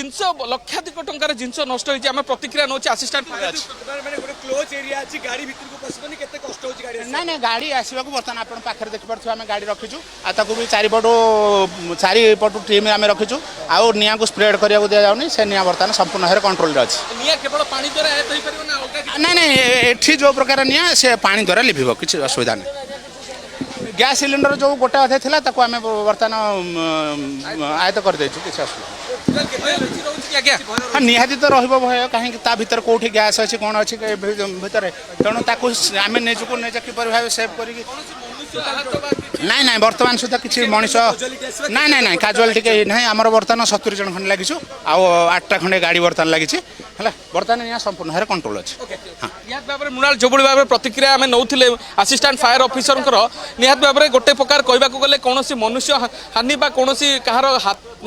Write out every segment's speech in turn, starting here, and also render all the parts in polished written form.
जिनस लक्षाधिक टंकार जिनस नष्ट होती आम प्रतिक्रिया नौ आसिस्टांट ना ना गाड़ी आसवा बर्तमान आप पाखे देखिपे आम गाड़ी रखीचु आताक भी चारिपटू टीम आम रखीचु आउ निआ को स्प्रेड करने को दि जाऊनी से निआ बर्तमान संपूर्ण भाव कंट्रोल अच्छी केवल पानी द्वारा आयत हो पार ना ना नहीं एठी जो प्रकार निआ से पानी द्वारा लिभ किसी असुविधा नहीं गैस सिलिंडर जो गोटे अधे था आम बर्तमान आयत कर किसी असुविधा हाँ निहाती तो रही भय कहीं भर कौटी गैस अच्छी कौन अच्छी भितर तेणु आम निजुक निजे किपर भाव सेव कर नाई नाई बर्तमान सुधा किसी मनीष नाई नाई नाई काजुआलिटी कहीं ना आम बर्तमान 70 जन खंडे लगी आउ 8टा खंडे गाड़ी बर्तमान लगी है बर्तमान यहाँ संपूर्ण भाव कंट्रोल अच्छे निहत भाव में मृणाल जो भाव प्रतिक्रिया आम नौले आसिस्टांट फायर ऑफिसर निहत भाव में गोटे प्रकार कहवाक गले कौन मनुष्य हानि कौन कहार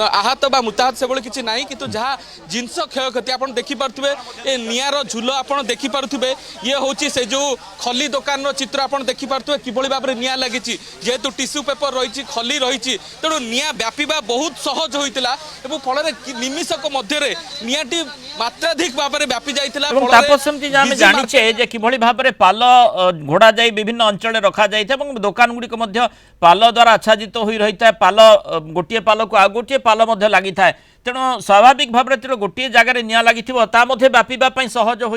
आहत बा मुताहत से किसी ना कि जहाँ जिनस क्षयक्षति आप देखिपे ये निआर झुल आप देखिपे ये हूँ से जो खली दुकान चित्र आप देखिपे कि भाव में निआ लगी जेहेतु टिश्यू पेपर रही खली रही तेणु निआ व्यापीवा बहुत सहज होता फल निमिषक मध्य निआटी मात्राधिक भाव में व्यापी जाता जानिचे किभली भाव में पाल घोड़ा जाई विभिन्न अंचल रखा जाए दुकान गुड़िक पाल द्वारा आच्छादित हो रही है पाल गोटे पाल को आ गोटे पाल लगी था तेणु स्वाभाविक भाव में गोटे जगार निआ लगी व्यापीवाई सहज हो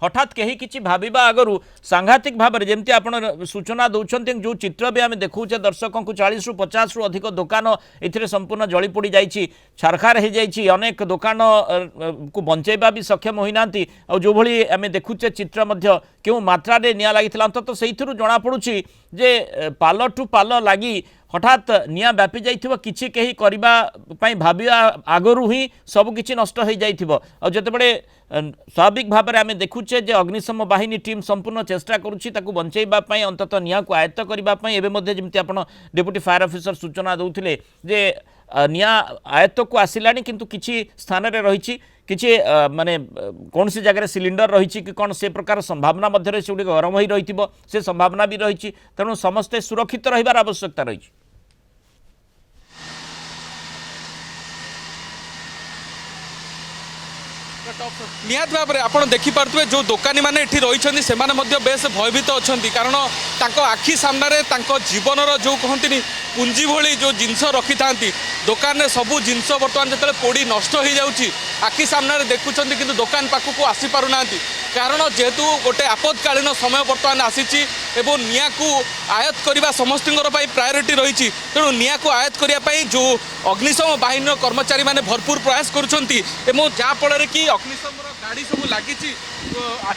हठात कहीं किसी भाविबा आगु सांघातिक भाव में जमी आप सूचना दौरान जो चित्र भी आम देखुचे दर्शकों को 40 ରୁ 50 ରୁ अधिक दुकान ए संपूर्ण जली पोड़ी जाइए छारखार हो जाइए अनेक दुकान को बंचेबा भी सक्षम होना जो भली आम देखुचे चित्र क्यों मात्रा निआ लगी अंततः से जनापड़ी जे पाल टू पाल लगी हठात निआ व्यापी जाइथिबो किछि केही करिबा पई भाबिया आगरु ही सब किछि नष्ट हो जाइथिबो आ जतेबेले स्वाभाविक भाव में आम देखुचे जे अग्निशम बाहिनी टीम संपूर्ण चेष्टा करुछि ताकू बंचेबा पई अंततः निआ को आयत्त करबा पई एबे मध्ये जेमति आपण डेप्यूटी फायर ऑफिसर सूचना दउथिले जे निआ आयत्त को आसिलानी किंतु किछि स्थान रे रहिछि किछि माने कौन सी जगह सिलिंडर रही कि कौन से प्रकार संभावना मध्य से गरम हो रही से संभावना भी रही तेणु समस्ते सुरक्षित रहिबार आवश्यकता रही निहत भाव में आप देखिपे जो दुकानी मैंने रही से बेस भयभीत अच्छा कारण आखि सामने जीवन जो कहती पुंजी भली जो जिनस रखी था दुकान में सबू जिनस बर्तमान जो पोड़ी नष्ट हो जाऊँगी आखि सामने देखुं कि दुकान पाखक आसी पारना कारण जेहेतु गोटे आपत्कालीन समय बर्तमान आसी निआ को आयत करने समस्त प्रायोरिटी रही तेणु निआ को आयत करने जो अग्निशम बाहिनी कर्मचारी मैंने भरपूर प्रयास करुँच कि अग्निशम गाड़ी सब लगी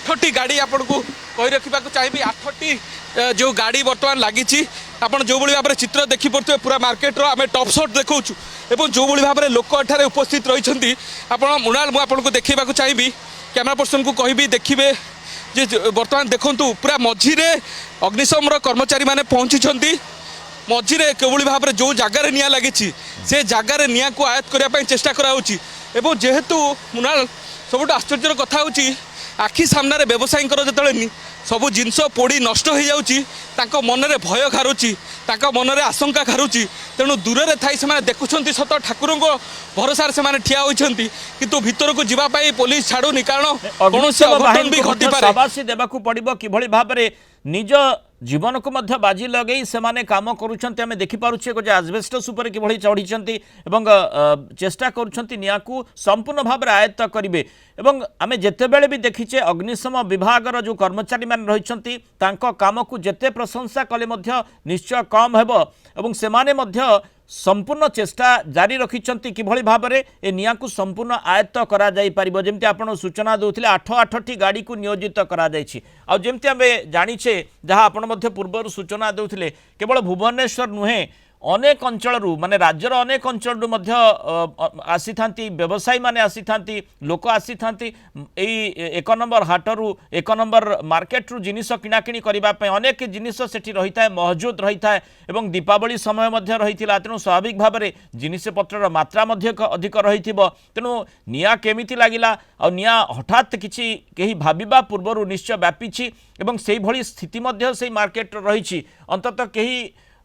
8टी गाड़ी आपन को कही रखा चाहिए 8टी जो गाड़ी बर्तमान लगी आप जो भाव में चित्र देखिपे पूरा मार्केट आम टॉप शॉट देखा और जो भाव में लोक एठार उपस्थित रही मृणाल मुझे देखा चाहिए कैमरा पर्सन को कहि देखिए जे बर्तमान देखु पूरा मझीरे अग्निशम कर्मचारी मैंने पहुँची मझीरे केवली भाव में जो जगार निआ लगी से जगार निआ को आयत करने चेष्टा कराऊँगी एवं जेहेतु मृणाल सबुठ आश्चर्य कथा होची आखि सामने व्यवसायी जो सबू जिनस पोड़ी नष्ट हो जाऊँगी मनरे भय घारुची मनरे आशंका घारुची तेणु दूर से थी से देखुं सत ठाकुर भरोसा से ठिया होती किंतु भीतर को जीवाई पुलिस छाड़ूनी कारण कौन अघटन भी घटी पारे देवाक पड़ो कि भाव में निज जीवन को मध्य बाजी लगे से माने काम करुछन्ते हमें देखि पारुछे जे एस्बेस्टस ऊपर किभଳି चढ़ीचंती एवं चेष्टा करुछन्ती निया को संपूर्ण भाव में आयत्त करिवे एवं आमे जेते बेले भी देखिछे अग्निशम विभागर जो कर्मचारी मान रहिछन्ती तांको काम को जेते प्रशंसा कले मध्य निश्चय कम हेबो एवं से माने मध्य संपूर्ण चेष्टा जारी रखिछन्ती किभଳି भाव में ए निया को संपूर्ण आयत्त करा जाई परिबो जेमति आपण सूचना दउथिले 8टी गाड़ी को नियोजित करा जायछि आ जेमति आमे जानिछे जहा आपण मध्य पूर्व सूचना दउथिले केवल भुवनेश्वर नुहे अनेक अंचल माने राज्यर अनेक अंचल आसी थांती व्यवसायी माने आसी थांती लोक आसी थांती एक नंबर हाटरू एक नंबर मार्केट रु जिनिस किणाकिणी करबा पय अनेक जिनिस सेठी रही थाए मौजूद रही थाए एवं दीपावली समय मध्य रही थिला तेणु स्वाभाविक भाव में जिनिस पत्रर मात्रा मध्य अधिक रही थिबो तेणु निया केमिति लागिला आ निया हठात किछि केही भाबिबा पूर्वरु निश्चय व्यापीछि एवं सेही भली स्थिति मध्य सेही मार्केट रही अंततः केही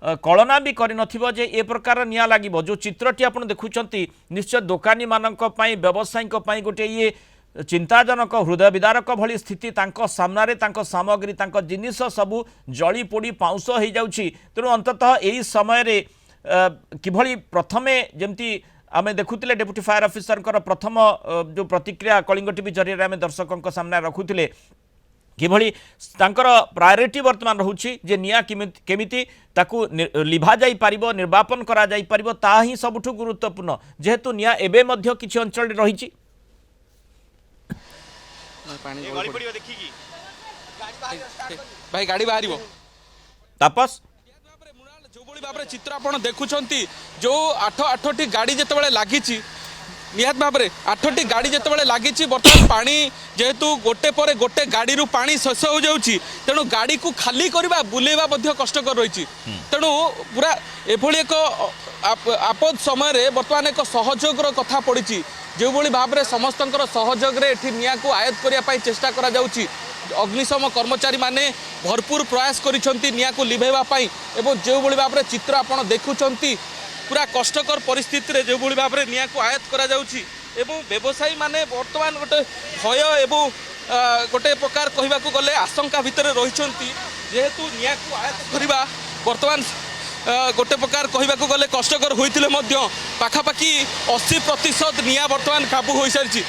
कलना भी कर जे ए प्रकार निया लगे जो चित्रटी आप देखुं निश्चय दोकानी मानक पई व्यवसायी पई गोटे ये चिंताजनक हृदय विदारक भली स्थिति तांको सामनारे तांको सामग्री तांको जिनिस सबू जली पोड़ी पाउंस हो जाउछि तेणु अंततः यही समय रे किभली प्रथमे जमती आमे देखुतिले डेप्यूटी फायर ऑफिसर प्रथम जो प्रतिक्रिया कलिंग टीवी जरिए आमे दर्शकों सामने रखुतिले किभली तांकर प्रायोरिटी वर्तमान रहुछि जे निया केमिति ताकू लिभा जाई पारिबो निर्वापन करा जाई पारिबो ता ही सबुठु गुरुत्वपूर्ण जेहेतु निया एबे मध्य किछि अंचल रहिछि भाई गाड़ी बाहर तापस जो भाव में चित्र आप देखुं जो आठटी गाड़ी जिते लगी निहत भाव में 8टी गाड़ी जिते लगी बर्तमान पानी जेहेतु गोटे पर गोटे गाड़ी रू पानी शेष हो जाऊँगी तेणु गाड़ी को खाली करवा बुलेवा कष्टकर रही तेणु पूरा एभली एक आपद समय बर्तमान एक सहयोगर कथा पड़ी जो भाव में समस्त सहयोग निया को आयत्त करने चेष्टा करा जाउछि अग्निशम कर्मचारी माने भरपूर प्रयास करिसंती निया को लिभेवा पाई एवं जो भाव में चित्र आपड़ देखुंती पूरा कष्टकर परिस्थिति रे जो भाव में निया को आयत्त करा जाउछि एवं व्यवसायी माने वर्तमान गोटे भय एवं गोटे प्रकार कहबाकू गले आशंका भितर रहिसंती जेहेतु निया को आयत्त करबा वर्तमान गोटे प्रकार कहबाकू गले कष्टकर होइतिले मध्य पाखापाखि 80% निया वर्तमान काबू हो सारी।